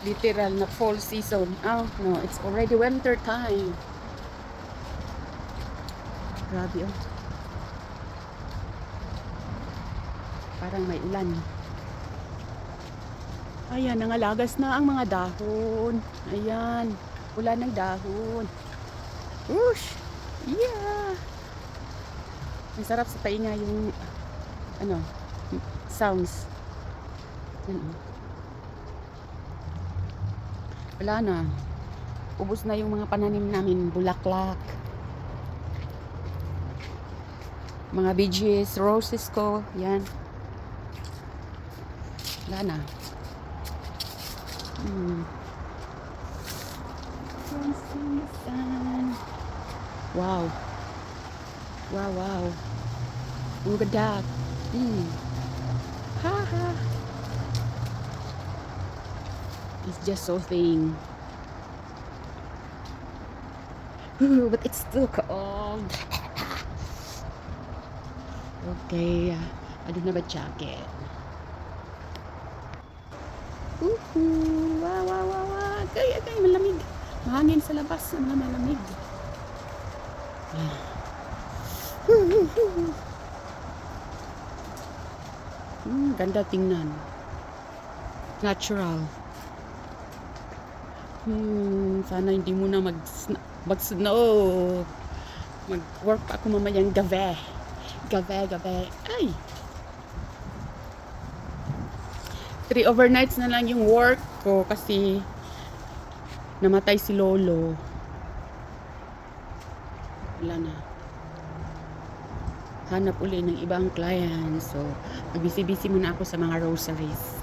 Literal na fall season. Oh, no, it's already winter time. Grabe, oh. Parang may ulan. Ayan, nangalagas na ang mga dahon. Ayan, ulan ng dahon. Whoosh! Yeah! Ang sarap sa tainga yung ano, sounds. Yan, oh. Wala na. Ubos na yung mga pananim namin, bulaklak. Mga beaches, roses ko, yan. Wala na. Wow. Wow, wow. Ang ganda. Ha ha. It's just so thin. But it's still cold. Okay. Ano na ba jacket? Wow, wow, wow, wow. Kaya, malamig. Mahangin sa labas. Malamig. Ganda tingnan. Natural. Sana hindi muna mag-snow. Mag-work pa ako mamayang gabi. Gabi. Ay! 3 overnights na lang yung work ko kasi namatay si Lolo. Wala na. Hanap uli ng ibang client. So, magbisi-busy muna ako sa mga rosaries.